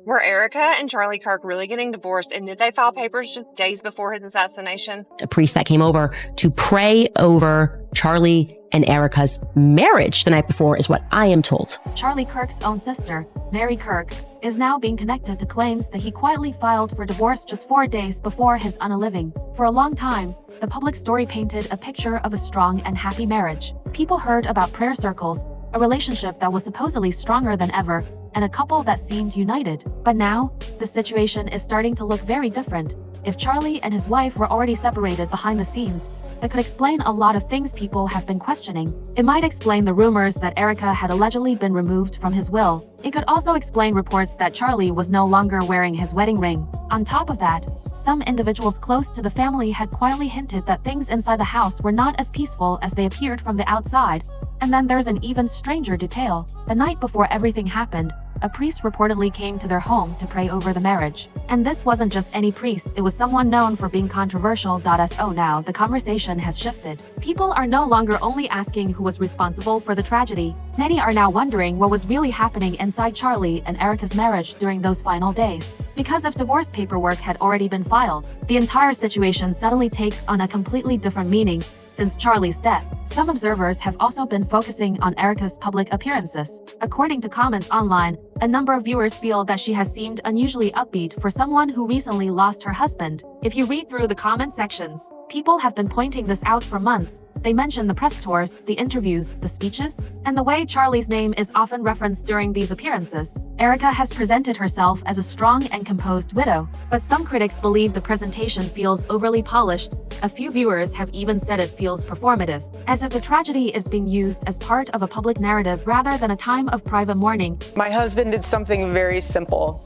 Were Erika and Charlie Kirk really getting divorced, and did they file papers just days before his assassination? A priest that came over to pray over Charlie and Erika's marriage the night before is what I am told. Charlie Kirk's own sister, Mary Kirk, is now being connected to claims that he quietly filed for divorce just 4 days before his unaliving. For a long time, the public story painted a picture of a strong and happy marriage. People heard about prayer circles, a relationship that was supposedly stronger than ever, and a couple that seemed united. But now, the situation is starting to look very different. If Charlie and his wife were already separated behind the scenes, that could explain a lot of things people have been questioning. It might explain the rumors that Erika had allegedly been removed from his will. It could also explain reports that Charlie was no longer wearing his wedding ring. On top of that, some individuals close to the family had quietly hinted that things inside the house were not as peaceful as they appeared from the outside. And then there's an even stranger detail. The night before everything happened, a priest reportedly came to their home to pray over the marriage. And this wasn't just any priest, it was someone known for being controversial. So now the conversation has shifted. People are no longer only asking who was responsible for the tragedy. Many are now wondering what was really happening inside Charlie and Erika's marriage during those final days. Because if divorce paperwork had already been filed, the entire situation suddenly takes on a completely different meaning. Since Charlie's death, some observers have also been focusing on Erika's public appearances. According to comments online, a number of viewers feel that she has seemed unusually upbeat for someone who recently lost her husband. If you read through the comment sections, people have been pointing this out for months. They mention the press tours, the interviews, the speeches, and the way Charlie's name is often referenced during these appearances. Erika has presented herself as a strong and composed widow, but some critics believe the presentation feels overly polished. A few viewers have even said it feels performative, as if the tragedy is being used as part of a public narrative rather than a time of private mourning. My husband did something very simple.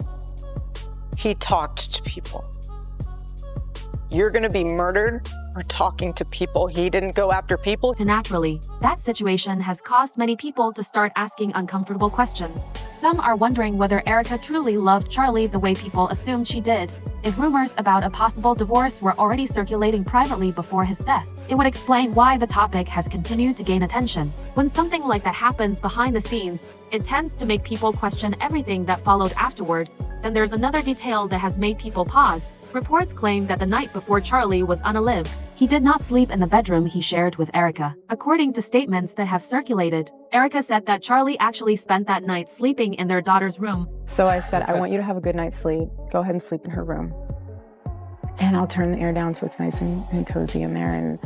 He talked to people. You're gonna be murdered for talking to people. He didn't go after people. Naturally, that situation has caused many people to start asking uncomfortable questions. Some are wondering whether Erika truly loved Charlie the way people assumed she did. If rumors about a possible divorce were already circulating privately before his death, it would explain why the topic has continued to gain attention. When something like that happens behind the scenes, it tends to make people question everything that followed afterward. Then there's another detail that has made people pause. Reports claim that the night before Charlie was unalived, he did not sleep in the bedroom he shared with Erika. According to statements that have circulated, Erika said that Charlie actually spent that night sleeping in their daughter's room. So I said, I want you to have a good night's sleep. Go ahead and sleep in her room. And I'll turn the air down so it's nice and cozy in there. And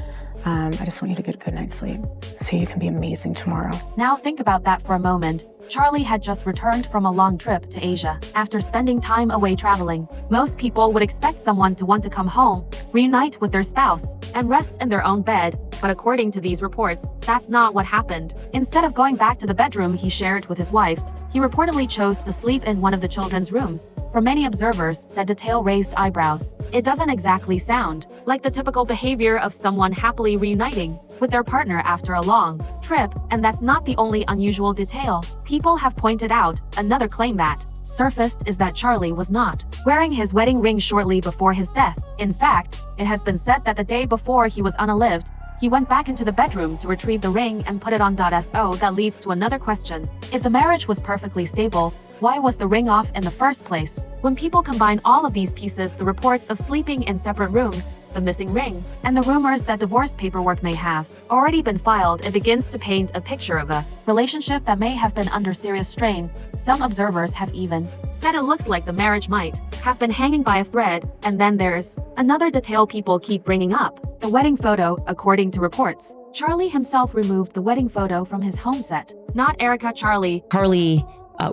I just want you to get a good night's sleep so you can be amazing tomorrow. Now think about that for a moment. Charlie had just returned from a long trip to Asia. After spending time away traveling, most people would expect someone to want to come home, reunite with their spouse, and rest in their own bed. But according to these reports, that's not what happened. Instead of going back to the bedroom he shared with his wife, he reportedly chose to sleep in one of the children's rooms. For many observers, that detail raised eyebrows. It doesn't exactly sound like the typical behavior of someone happily reuniting with their partner after a long trip, and that's not the only unusual detail. People have pointed out another claim that surfaced is that Charlie was not wearing his wedding ring shortly before his death. In fact, it has been said that the day before he was unalived, he went back into the bedroom to retrieve the ring and put it on. So that leads to another question. If the marriage was perfectly stable, why was the ring off in the first place? When people combine all of these pieces, the reports of sleeping in separate rooms, the missing ring, and the rumors that divorce paperwork may have already been filed, it begins to paint a picture of a relationship that may have been under serious strain. Some observers have even said it looks like the marriage might have been hanging by a thread. And then there's another detail people keep bringing up: the wedding photo. According to reports, Charlie himself removed the wedding photo from his home set, not Erika. Charlie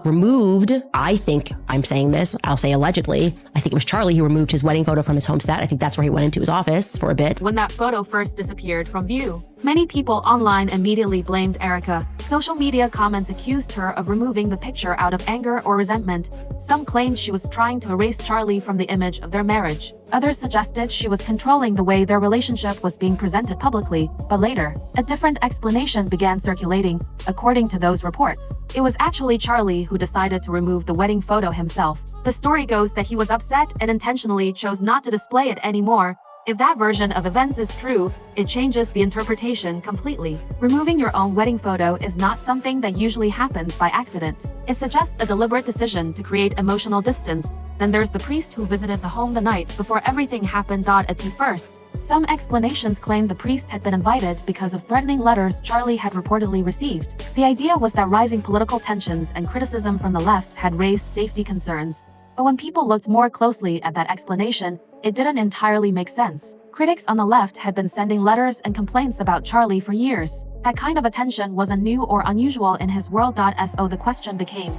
removed, I think, I'm saying this, I'll say allegedly, I think it was Charlie who removed his wedding photo from his home set. I think that's where he went into his office for a bit. When that photo first disappeared from view, many people online immediately blamed Erika. Social media comments accused her of removing the picture out of anger or resentment. Some claimed she was trying to erase Charlie from the image of their marriage. Others suggested she was controlling the way their relationship was being presented publicly. But later, a different explanation began circulating. According to those reports, it was actually Charlie who decided to remove the wedding photo himself. The story goes that he was upset and intentionally chose not to display it anymore. If that version of events is true, it changes the interpretation completely. Removing your own wedding photo is not something that usually happens by accident. It suggests a deliberate decision to create emotional distance. Then there's the priest who visited the home the night before everything happened. At first, some explanations claim the priest had been invited because of threatening letters Charlie had reportedly received. The idea was that rising political tensions and criticism from the left had raised safety concerns. But when people looked more closely at that explanation, it didn't entirely make sense. Critics on the left had been sending letters and complaints about Charlie for years. That kind of attention wasn't new or unusual in his world. So the question became,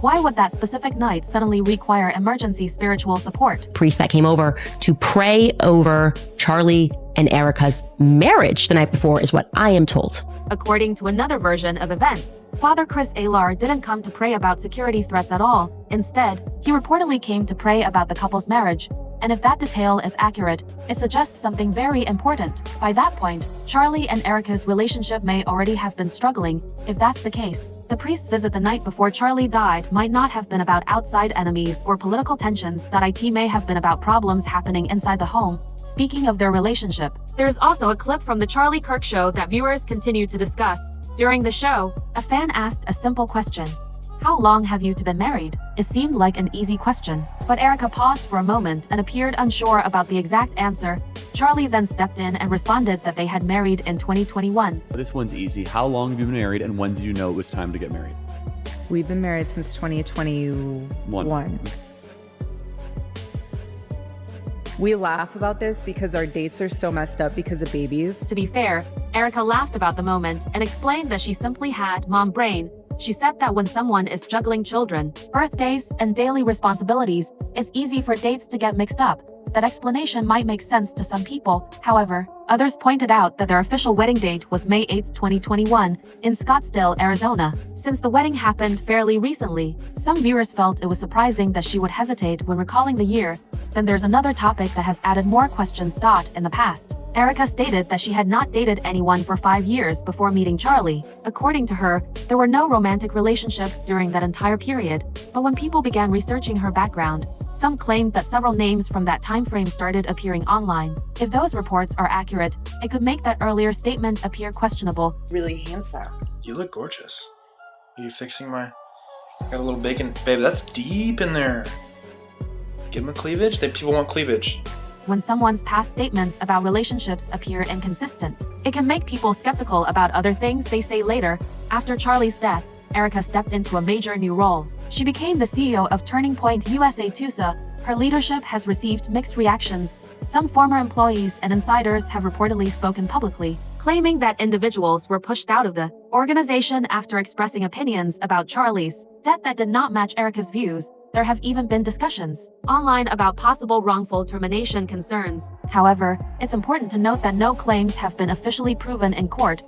why would that specific night suddenly require emergency spiritual support? Priest that came over to pray over Charlie and Erika's marriage the night before is what I am told. According to another version of events, Father Chris Alar didn't come to pray about security threats at all. Instead, he reportedly came to pray about the couple's marriage. And if that detail is accurate, it suggests something very important. By that point, Charlie and Erika's relationship may already have been struggling. If that's the case, the priest's visit the night before Charlie died might not have been about outside enemies or political tensions. It may have been about problems happening inside the home. Speaking of their relationship, there's also a clip from the Charlie Kirk show that viewers continue to discuss. During the show, a fan asked a simple question. How long have you two been married? It seemed like an easy question, but Erika paused for a moment and appeared unsure about the exact answer. Charlie then stepped in and responded that they had married in 2021. This one's easy. How long have you been married, and when did you know it was time to get married? We've been married since 2021. We laugh about this because our dates are so messed up because of babies. To be fair, Erika laughed about the moment and explained that she simply had mom brain. She said that when someone is juggling children, birthdays, and daily responsibilities, it's easy for dates to get mixed up. That explanation might make sense to some people. However, others pointed out that their official wedding date was May 8, 2021, in Scottsdale, Arizona. Since the wedding happened fairly recently, some viewers felt it was surprising that she would hesitate when recalling the year. Then there's another topic that has added more questions. In the past, Erika stated that she had not dated anyone for 5 years before meeting Charlie. According to her, there were no romantic relationships during that entire period. But when people began researching her background, some claimed that several names from that time frame started appearing online. If those reports are accurate, it could make that earlier statement appear questionable. Really handsome. You look gorgeous. Are you fixing my... Got a little bacon. Babe, that's deep in there. Give them a cleavage? People want cleavage. When someone's past statements about relationships appear inconsistent, it can make people skeptical about other things they say later. After Charlie's death, Erika stepped into a major new role. She became the CEO of Turning Point USA Tusa. Her leadership has received mixed reactions. Some former employees and insiders have reportedly spoken publicly, claiming that individuals were pushed out of the organization after expressing opinions about Charlie's death that did not match Erika's views. There have even been discussions online about possible wrongful termination concerns. However, it's important to note that no claims have been officially proven in court.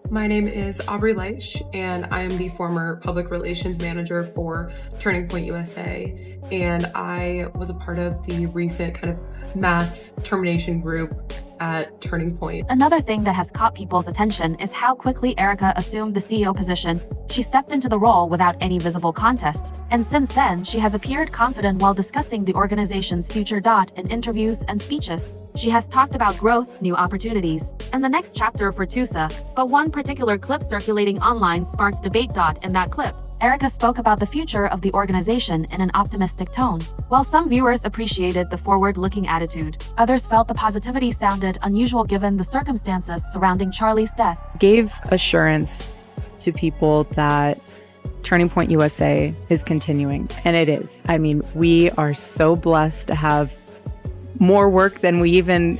My name is Aubrey Leitch, and I am the former public relations manager for Turning Point USA, and I was a part of the recent kind of mass termination group at Turning Point. Another thing that has caught people's attention is how quickly Erika assumed the CEO position. She stepped into the role without any visible contest, and since then, she has appeared confident while discussing the organization's future. In interviews and speeches, she has talked about growth, new opportunities, and the next chapter for TUSA. But one particular clip circulating online sparked debate. In that clip, Erika spoke about the future of the organization in an optimistic tone. While some viewers appreciated the forward-looking attitude, others felt the positivity sounded unusual given the circumstances surrounding Charlie's death. Gave assurance to people that Turning Point USA is continuing, and it is. I mean, we are so blessed to have more work than we even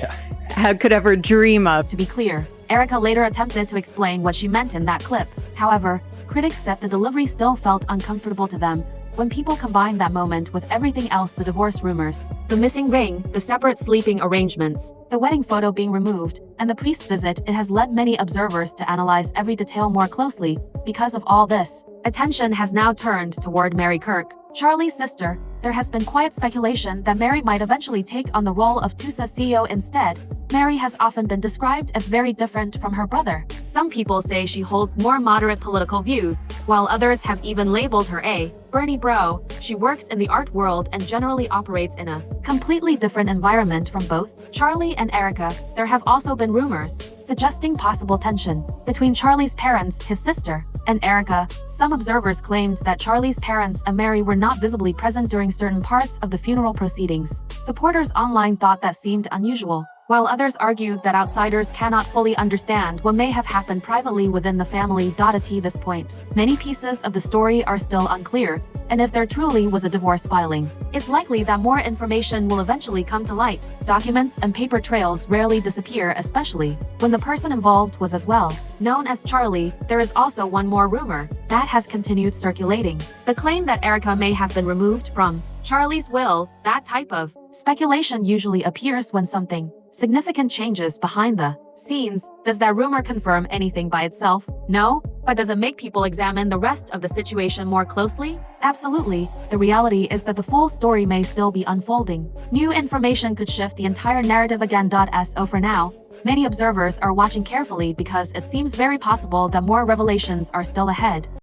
could ever dream of. To be clear, Erika later attempted to explain what she meant in that clip. However, critics said the delivery still felt uncomfortable to them. When people combine that moment with everything else, the divorce rumors, the missing ring, the separate sleeping arrangements, the wedding photo being removed, and the priest's visit, it has led many observers to analyze every detail more closely. Because of all this, attention has now turned toward Mary Kirk, Charlie's sister. There has been quiet speculation that Mary might eventually take on the role of TUSA CEO instead. Mary has often been described as very different from her brother. Some people say she holds more moderate political views, while others have even labeled her a Bernie bro. She works in the art world and generally operates in a completely different environment from both Charlie and Erika. There have also been rumors suggesting possible tension between Charlie's parents, his sister, and Erika. Some observers claimed that Charlie's parents and Mary were not visibly present during certain parts of the funeral proceedings. Supporters online thought that seemed unusual, while others argued that outsiders cannot fully understand what may have happened privately within the family. At this point, many pieces of the story are still unclear, and if there truly was a divorce filing, it's likely that more information will eventually come to light. Documents and paper trails rarely disappear, especially when the person involved was as well known as Charlie. There is also one more rumor that has continued circulating: the claim that Erika may have been removed from Charlie's will. That type of speculation usually appears when something significant changes behind the scenes. Does that rumor confirm anything by itself? No, but does it make people examine the rest of the situation more closely? Absolutely. The reality is that the full story may still be unfolding. New information could shift the entire narrative again. So for now, many observers are watching carefully because it seems very possible that more revelations are still ahead.